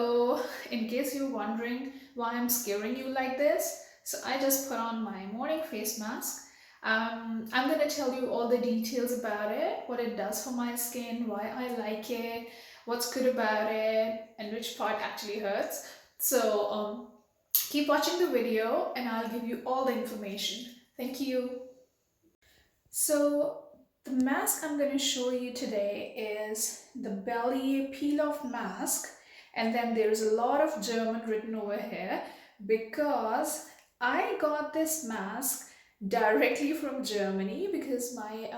Hello, in case you're wondering why I'm scaring you like this, so I just put on my morning face mask. I'm gonna tell you all the details about it, what it does for my skin, why I like it, what's good about it, and which part actually hurts. So keep watching the video and I'll give you all the information. Thank you. So the mask I'm going to show you today is the Balea Peel Off Mask, and then there's a lot of German written over here because I got this mask directly from Germany because my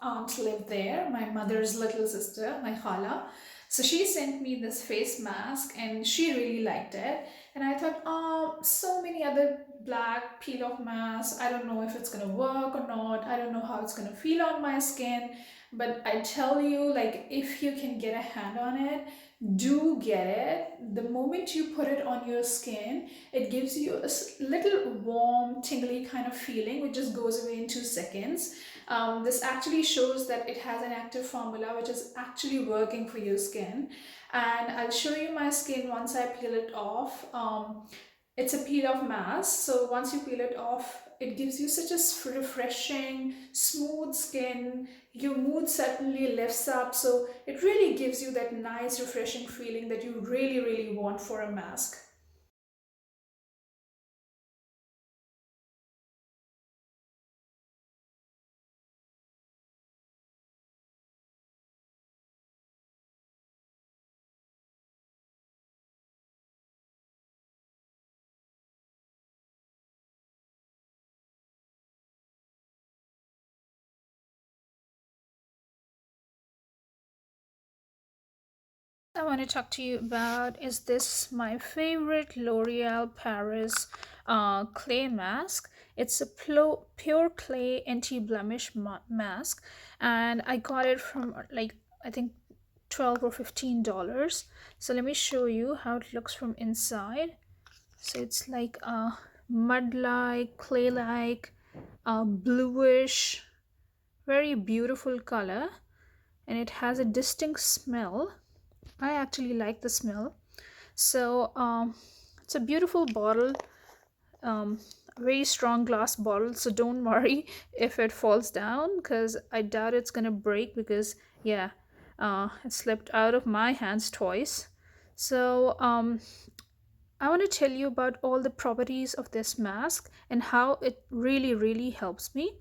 aunt lived there, my mother's little sister, my khala. So she sent me this face mask and she really liked it. And I thought, so many other black peel off masks. I don't know if it's gonna work or not. I don't know how it's gonna feel on my skin. But I tell you, like, if you can get a hand on it, do get it. The moment you put it on your skin, it gives you a little warm, tingly kind of feeling, which just goes away in 2 seconds. This actually shows that it has an active formula which is actually working for your skin. And I'll show you my skin once I peel it off. It's a peel off mask, so once you peel it off, it gives you such a refreshing, smooth skin. Your mood certainly lifts up, so it really gives you that nice, refreshing feeling that you really, really want for a mask. I want to talk to you about is this my favorite L'Oreal Paris clay mask. It's a pure clay anti-blemish mask, and I got it from like I think 12 or $15. So let me show you how it looks from inside. So it's like a mud-like, clay-like, bluish, very beautiful color, and it has a distinct smell. I actually like the smell. So it's a beautiful bottle, um, very strong glass bottle. So don't worry if it falls down because I doubt it's gonna break because yeah, it slipped out of my hands twice. So I want to tell you about all the properties of this mask and how it really, really helps me.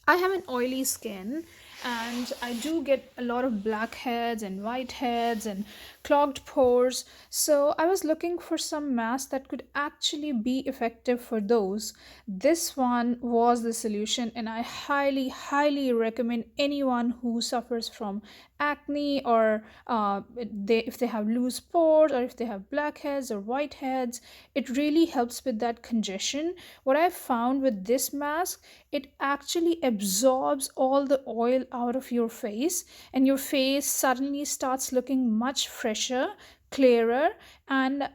I have an oily skin and I do get a lot of blackheads and whiteheads and clogged pores. So I was looking for some mask that could actually be effective for those. This one was the solution, and I highly, highly recommend anyone who suffers from acne or if they have loose pores or if they have blackheads or whiteheads. It really helps with that congestion. What I found with this mask, it actually absorbs all the oil out of your face, and your face suddenly starts looking much fresher, clearer, and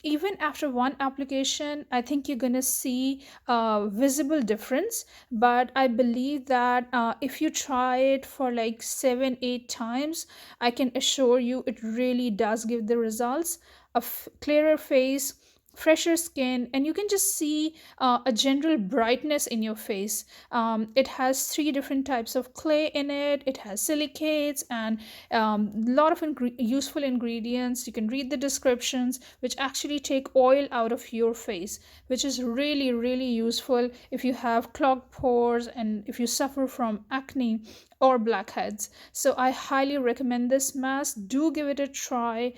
even after one application I think you're going to see a visible difference. But I believe that if you try it for like 7 8 times, I can assure you it really does give the results of clearer face, fresher skin, and you can just see a general brightness in your face. It has three different types of clay in it. It has silicates and a lot of useful ingredients. You can read the descriptions, which actually take oil out of your face, which is really, really useful if you have clogged pores and if you suffer from acne or blackheads. So I highly recommend this mask. Do give it a try.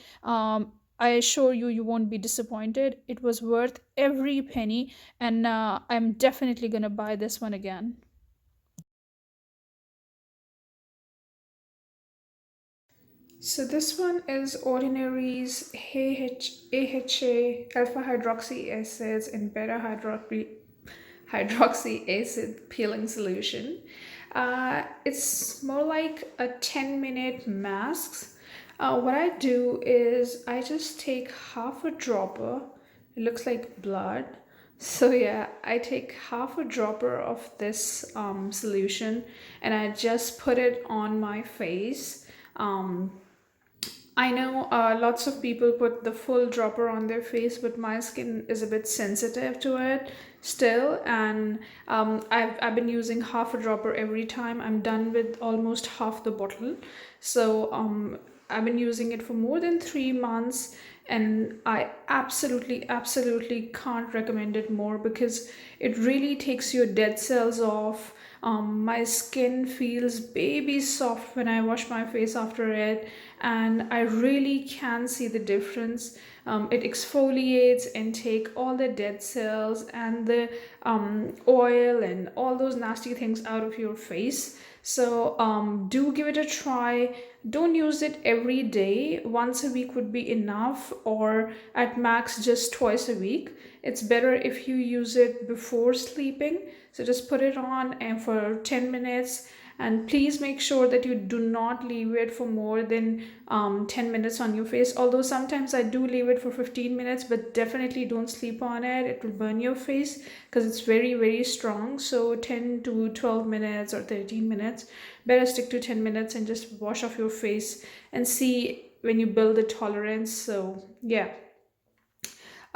I assure you, you won't be disappointed. It was worth every penny, and I'm definitely gonna buy this one again. So this one is Ordinaries AHA alpha hydroxy acids and beta hydroxy acid peeling solution. It's more like a 10-minute mask. What I do is I just take half a dropper. It looks like blood. So yeah, I take half a dropper of this solution and I just put it on my face. I know lots of people put the full dropper on their face, but my skin is a bit sensitive to it still. And I've been using half a dropper every time. I'm done with almost half the bottle. So I've been using it for more than 3 months. And I absolutely can't recommend it more because it really takes your dead cells off. My skin feels baby soft when I wash my face after it, and I really can see the difference. It exfoliates and take all the dead cells and the oil and all those nasty things out of your face. So do give it a try. Don't use it every day. Once a week would be enough, or at max just twice a week. It's better if you use it before sleeping. So just put it on and for 10 minutes, and please make sure that you do not leave it for more than 10 minutes on your face. Although sometimes I do leave it for 15 minutes, but definitely don't sleep on it. It will burn your face because it's very strong. So 10 to 12 minutes or 13 minutes, better stick to 10 minutes and just wash off your face and see when you build the tolerance. So yeah,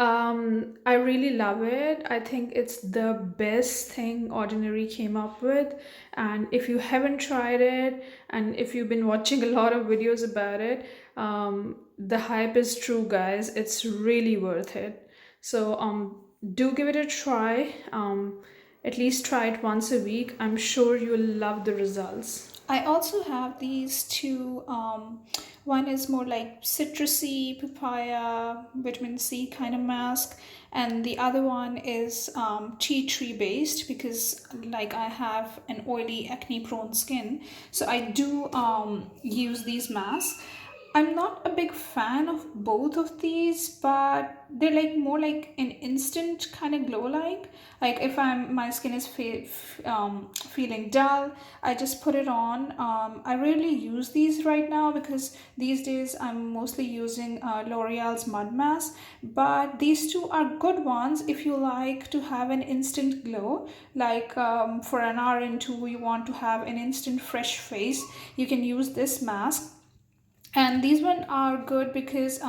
I really love it. I think it's the best thing Ordinary came up with. And if you haven't tried it, and if you've been watching a lot of videos about it, the hype is true, guys. It's really worth it. So do give it a try. At least try it once a week. I'm sure you'll love the results. I also have these two. One is more like citrusy, papaya, vitamin C kind of mask, and the other one is tea tree based because, like, I have an oily, acne prone skin, so I do use these masks. I'm not a big fan of both of these, but they're like more like an instant kind of glow. Like if my skin is feeling dull, I just put it on. I rarely use these right now because these days I'm mostly using L'Oreal's mud mask. But these two are good ones if you like to have an instant glow. Like for an hour and two, you want to have an instant fresh face. You can use this mask, and these one are good because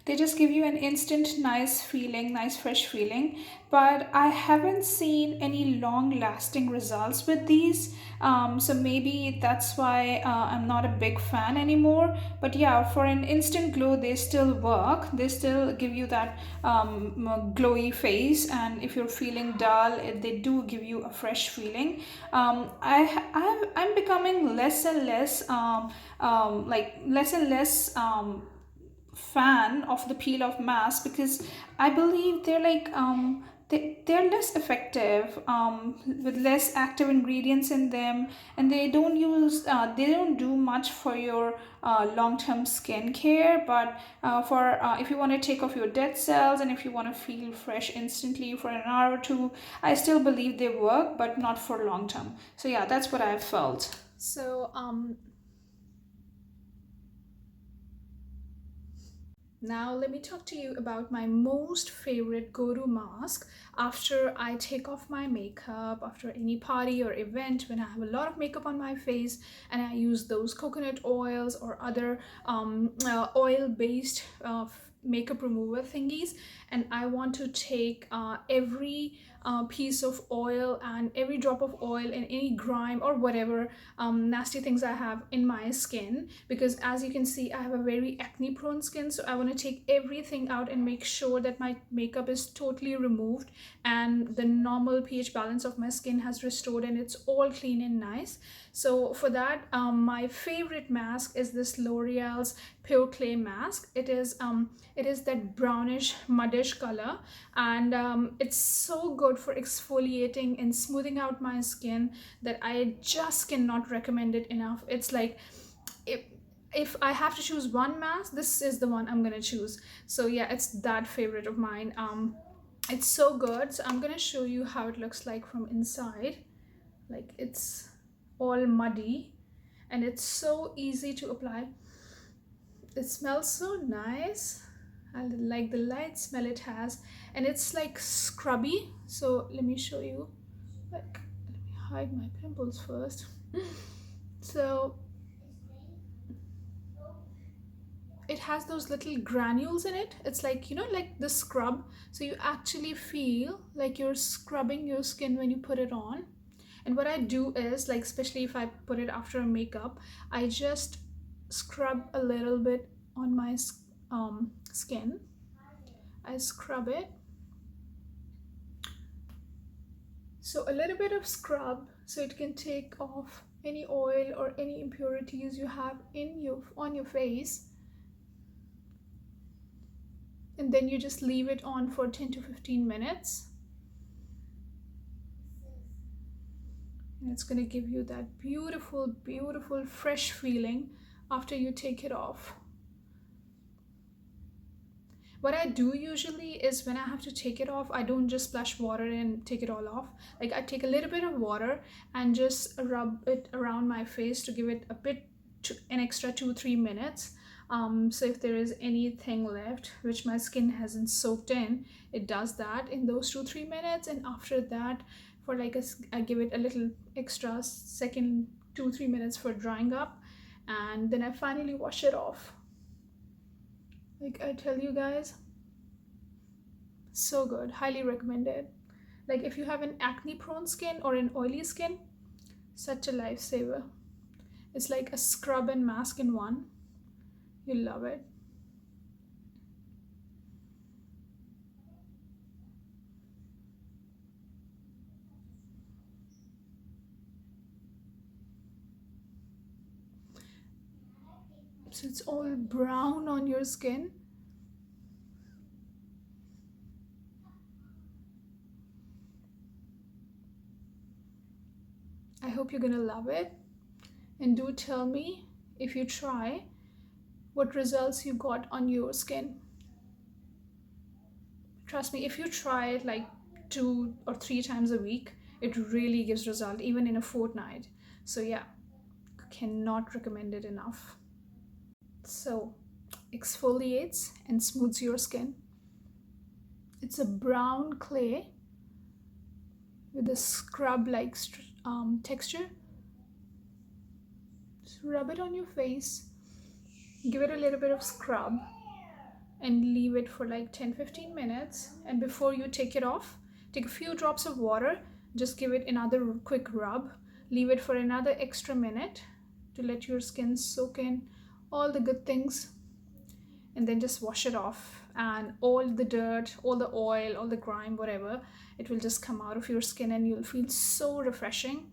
they just give you an instant nice feeling, nice fresh feeling. But I haven't seen any long lasting results with these, so maybe that's why I'm not a big fan anymore. But yeah, for an instant glow they still work. They still give you that glowy face, and if you're feeling dull, they do give you a fresh feeling. I'm becoming less and less less and less fan of the peel off mask because I believe they're they're less effective, with less active ingredients in them, and they don't do much for your long-term skin care. But for if you want to take off your dead cells and if you want to feel fresh instantly for an hour or two, I still believe they work, but not for long term. So yeah, that's what I've felt. So now, let me talk to you about my most favorite go-to mask after I take off my makeup, after any party or event when I have a lot of makeup on my face and I use those coconut oils or other oil-based makeup remover thingies, and I want to take every piece of oil and every drop of oil and any grime or whatever nasty things I have in my skin, because as you can see I have a very acne prone skin. So I want to take everything out and make sure that my makeup is totally removed and the normal pH balance of my skin has restored and it's all clean and nice. So for that, my favorite mask is this L'Oreal's Pure Clay Mask. It is that brownish muddish color, and it's so good for exfoliating and smoothing out my skin that I just cannot recommend it enough. It's like, if I have to choose one mask, this is the one I'm gonna choose. So yeah, it's that favorite of mine. It's so good. So I'm gonna show you how it looks like from inside. Like, it's all muddy and it's so easy to apply. It smells so nice. I like the light smell it has, and it's like scrubby. So let me show you. Like, let me hide my pimples first. So it has those little granules in it. It's like, like the scrub. So you actually feel like you're scrubbing your skin when you put it on. And what I do is, like, especially if I put it after a makeup, I just scrub a little bit on my skin. I scrub it. So a little bit of scrub so it can take off any oil or any impurities you have on your face. And then you just leave it on for 10 to 15 minutes. And it's going to give you that beautiful, beautiful, fresh feeling after you take it off. What I do usually is when I have to take it off, I don't just splash water and take it all off. Like, I take a little bit of water and just rub it around my face to give it an extra 2-3 minutes. So if there is anything left which my skin hasn't soaked in, it does that in those 2-3 minutes. And after that, for like I give it a little extra second, 2-3 minutes for drying up, and then I finally wash it off. Like, I tell you guys, so good, highly recommended. Like, if you have an acne prone skin or an oily skin, such a lifesaver. It's like a scrub and mask in one. You'll love it. So it's all brown on your skin. I hope you're gonna love it. And do tell me, if you try, what results you got on your skin. Trust me, if you try it like 2 or 3 times a week, it really gives result, even in a fortnight. So yeah, cannot recommend it enough. So, exfoliates and smooths your skin. It's a brown clay with a scrub like texture. Just rub it on your face, give it a little bit of scrub, and leave it for like 10-15 minutes. And before you take it off, take a few drops of water, just give it another quick rub, leave it for another extra minute to let your skin soak in all the good things, and then just wash it off. And all the dirt, all the oil, all the grime, whatever, it will just come out of your skin and you'll feel so refreshing.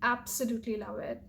Absolutely love it.